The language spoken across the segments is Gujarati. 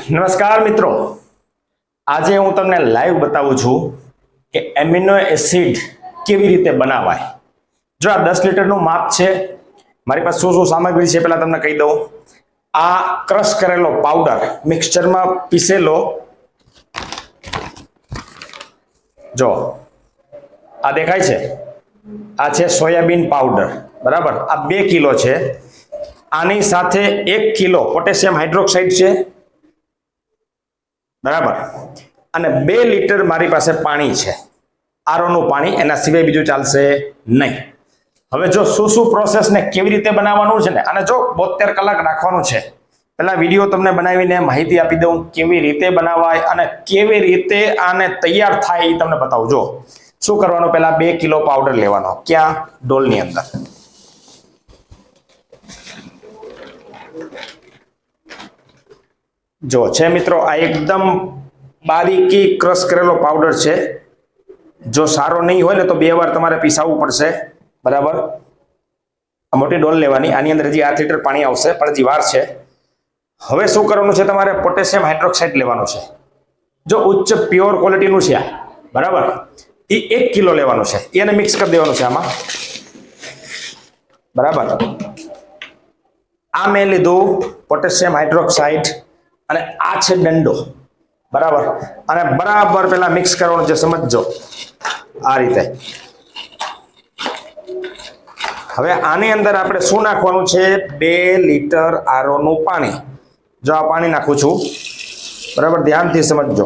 નમસ્કાર મિત્રો, આજે હું તમને લાઈવ બતાવું છું કે એમિનો એસિડ કેવી રીતે બનાવાય। જો આ 10 લીટરનું માપ છે, મારી પાસે શું શું સામગ્રી છે પહેલા તમને કહી દઉં। આ ક્રશ કરેલો પાવડર મિક્સચરમાં પીસેલો, જો આ દેખાય છે, આ છે સોયાબીન પાવડર, બરાબર। આ 2 કિલો છે। આની સાથે 1 કિલો પોટેશિયમ હાઇડ્રોક્સાઇડ છે, બરાબર। અને 2 લીટર મારી પાસે પાણી છે, આરઓનું પાણી, એના સિવાય બીજું ચાલશે નહીં। હવે જો શું પ્રોસેસ ને કેવી રીતે બનાવવાનું છે ને, અને જો 72 કલાક રાખવાનું છે, પહેલા વિડીયો તમને બનાવીને માહિતી આપી દઉં કેવી રીતે બનાવાય અને કેવી રીતે આને તૈયાર થાય એ તમને બતાવું। જો શું કરવાનું, પહેલા 2 કિલો પાવડર લેવાનો, ક્યાં, ડોલની અંદર। જો છે મિત્રો, આ એકદમ બારીકી ક્રશ કરેલો પાવડર છે। જો સારો નહીં હોય ને તો 2 વાર તમારે પીસાવવું પડશે, બરાબર। આ મોટી ડોલ લેવાની, આની અંદર હજી 8 લીટર પાણી આવશે, પણ હજી વાર છે। હવે શું કરવાનું છે, તમારે પોટેશિયમ હાઇડ્રોક્સાઇડ લેવાનું છે। જો ઉચ્ચ પ્યોર ક્વોલિટીનું છે, બરાબર, એ 1 કિલો લેવાનું છે, એને મિક્સ કરી દેવાનું છે આમાં, બરાબર। આ મેં લીધું પોટેશિયમ હાઇડ્રોક્સાઇડ અને આ છે દંડો, બરાબર। અને બરાબર પેલા મિક્સ કરવાનું છે, સમજો આ રીતે। હવે આની અંદર આપણે શું નાખવાનું છે, 2 લીટર આરઓનું પાણી। જો આ પાણી નાખું છું, બરાબર, ધ્યાનથી સમજજો।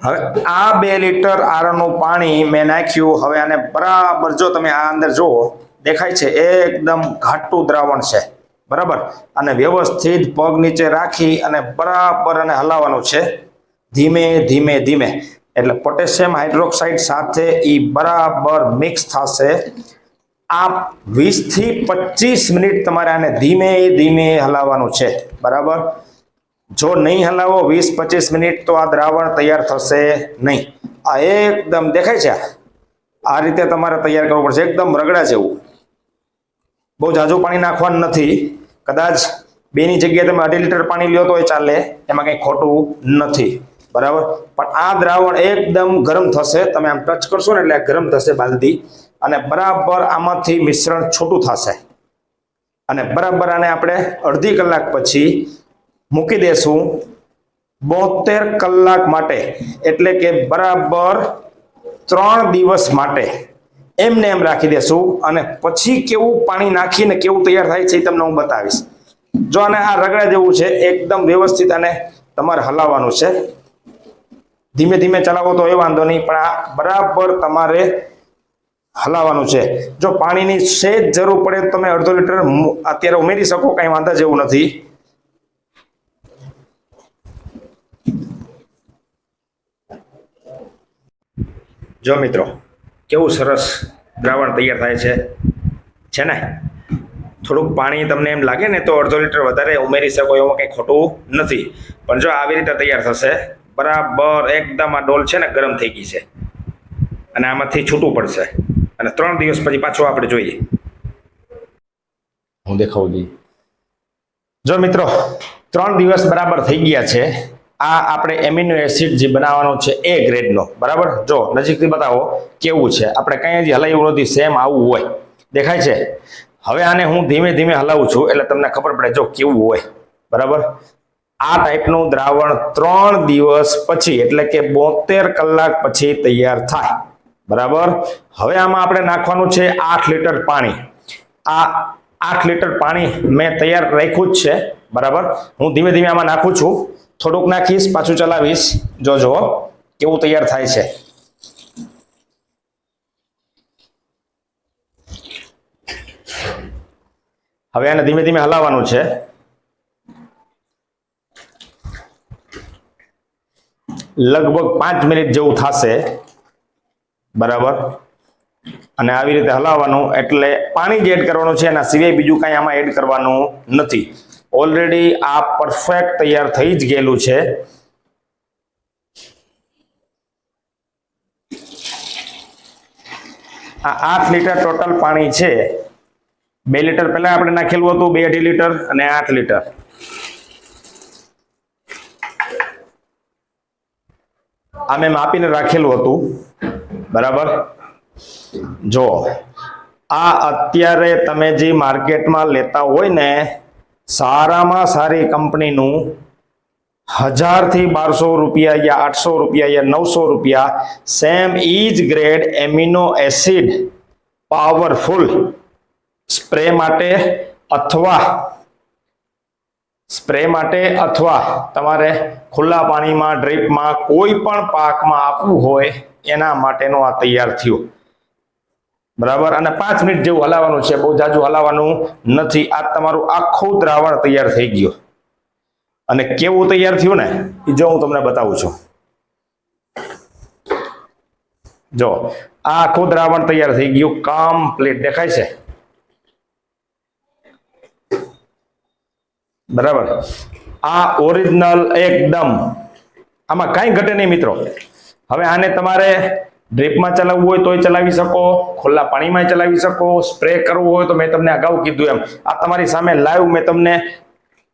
હવે આ 2 લીટર આરઓનું પાણી મેં નાખ્યું। હવે આને બરાબર, જો તમે આ અંદર જુઓ, દેખાય છે એકદમ ઘાટું દ્રાવણ છે, બરાબર। અને વ્યવસ્થિત પગ નીચે રાખી અને બરાબર અને હલાવવાનું છે, ધીમે ધીમે ધીમે, એટલે પોટેશિયમ હાઇડ્રોક્સાઇડ સાથે એ બરાબર મિક્સ થશે। આ 20 થી 25 મિનિટ તમારે આને ધીમે ધીમે હલાવવાનું છે, બરાબર। જો નહીં હલાવો 20-25 મિનિટ તો આ દ્રાવણ તૈયાર થશે નહીં। આ એકદમ દેખાય છે, આ રીતે તમારે તૈયાર કરવું પડશે, એકદમ રગડા જેવું। બહુ ઝાઝું પાણી નાખવાનું નથી, કદાચ 2 ની જગ્યાએ તમે 2.5 લીટર પાણી લ્યો તો એ ચાલે, એમાં કંઈ ખોટું નથી, બરાબર। પણ આ દ્રાવણ એકદમ ગરમ થશે, તમે આમ ટચ કરશો ને એટલે ગરમ થશે બાલદી, અને બરાબર આમાંથી મિશ્રણ છૂટું થશે। અને બરાબર આને આપણે અડધી કલાક પછી મૂકી દેશું 72 કલાક માટે, એટલે કે બરાબર 3 દિવસ માટે એમને એમ રાખી દેશું। અને પછી કેવું પાણી નાખીને કેવું તૈયાર થાય છે એ તમને હું બતાવીશ। જો આને આ રગડા જેવું છે, એકદમ વ્યવસ્થિત આને તમારે હલાવવાનું છે, ધીમે ધીમે ચલાવો તો એ વાંધો નહીં, પણ આ બરાબર તમારે હલાવવાનું છે। જો પાણીની સેજ જરૂર પડે તો તમે અડધો લીટર અત્યારે ઉમેરી શકો, કઈ વાંધા જેવું નથી। જો મિત્રો, કેવું સરસ દ્રાવણ તૈયાર થાય છે ને। થોડુંક પાણી તમને એમ લાગે ને તો અડધો લીટર વધારે ઉમેરી શકો, એમાં કંઈ ખોટું નથી। પણ જો આવી રીતે તૈયાર થશે, બરાબર એકદમ આ ડોલ છે ને ગરમ થઈ ગઈ છે, અને આમાંથી છૂટું પડશે, અને 3 દિવસ પછી પાછું આપણે જોઈએ, હું દેખાવું જોઈએ। જો મિત્રો, 3 દિવસ બરાબર થઈ ગયા છે। આ આપણે એમિનો એસિડ જે બનાવવાનો છે એ ગ્રેડનો, બરાબર। જો નજીકથી બતાવો કેવું છે, આપણે કંઈ હજી હલાવ્યું નથી, સેમ આવું હોય, દેખાય છે। હવે આને હું ધીમે ધીમે હલાવું છું એટલે તમને ખબર પડે જો કેવું હોય, બરાબર। આ ટાઈપનું દ્રાવણ 3 દિવસ પછી, એટલે કે 72 કલાક પછી તૈયાર થાય, બરાબર। હવે આમાં આપણે નાખવાનું છે 8 લીટર પાણી। આ 8 લીટર પાણી મેં તૈયાર રાખ્યું જ છે, બરાબર। હું ધીમે ધીમે આમાં નાખું છું, થોડુંક નાખીશ, પાછું ચલાવીશ, જોજો કેવું તૈયાર થાય છે। હવે આને ધીમે ધીમે હલાવવાનું છે, લગભગ 5 મિનિટ જેવું થશે, બરાબર। અને આવી રીતે હલાવવાનું, એટલે પાણી જ એડ કરવાનું છે, એના સિવાય બીજું કાંઈ આમાં એડ કરવાનું નથી। ઓલરેડી આ પરફેક્ટ તૈયાર થઈ જ ગયેલું છે। આ 8 લીટર ટોટલ પાણી છે, 2 લીટર પહેલા આપણે નાખેલું હતું, 2.5 લીટર અને 8 લીટર. આ મેં માપીને રાખેલું હતું, બરાબર. જો આ અત્યારે તમે જે માર્કેટમાં લેતા હોય ને સારામાં સારી કંપનીનું 1000 થી 1200 રૂપિયા યા 800 રૂપિયા યા 900 રૂપિયા સેમ ઈજ grade amino acid powerful spray માટે અથવા તમારે ખુલ્લા પાણીમાં ડ્રીપમાં કોઈ પણ પાકમાં આપવું હોય એના માટેનું આ તૈયાર થયું, બરાબર. અને 5 મિનિટ જેવું હલાવવાનું છે, બહુ જાજુ હલાવવાનું નથી. આ તમારું આખું દ્રાવણ તૈયાર થઈ ગયું. અને કેવું તૈયાર થયું ને એ જો હું તમને બતાવું છું. જો આ આખું દ્રાવણ તૈયાર થઈ ગયું, કમ્પ્લીટ દેખાય છે, બરાબર. આ ઓરિજિનલ એકદમ, આમાં કાંઈ ઘટે નહીં મિત્રો. હવે આને તમારે ડ્રીપમાં ચલાવવું હોય તોય ચલાવી શકો, ખુલ્લા પાણીમાં ચલાવી શકો, સ્પ્રે કરવું હોય તો મેં તમને અગાઉ કીધું એમ આ તમારી સામે લાઈવ મેં તમને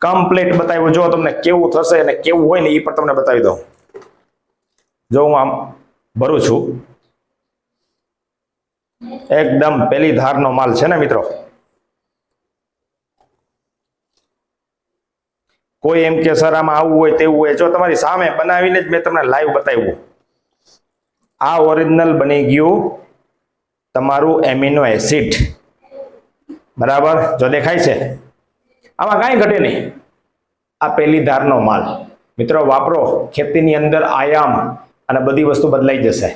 કમ્પ્લીટ બતાવ્યું. જો તમને કેવું થશે અને કેવું હોય ને એ પણ તમને બતાવી દઉં. જો હું આમ ભરું છું, એકદમ પેલી ધારનો માલ છે ને મિત્રો. કોઈ એમ કે સર આમાં આવું હોય તેવું હોય, જો તમારી સામે બનાવીને જ મેં તમને લાઈવ બતાવ્યું. આ ઓરિજિનલ બની ગયું તમારું એમિનો એસિડ, બરાબર. જો દેખાય છે, આમાં કાંઈ ઘટે નહીં. આ પહેલી ધારનો માલ મિત્રો વાપરો, ખેતીની અંદર આયામ અને બધી વસ્તુ બદલાઈ જશે.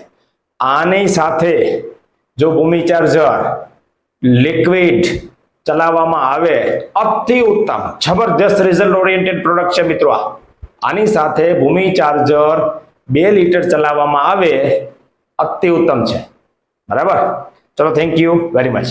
આની સાથે જો ભૂમિ ચાર્જર લિક્વિડ ચલાવવામાં આવે, અતિ ઉત્તમ જબરજસ્ત રિઝલ્ટ ઓરિએન્ટેડ પ્રોડક્ટ છે મિત્રો. આની સાથે ભૂમિ ચાર્જર 2 લીટર ચલાવવામાં આવે, અતિ ઉત્તમ છે, બરાબર. ચલો, થેન્ક યુ વેરી મચ.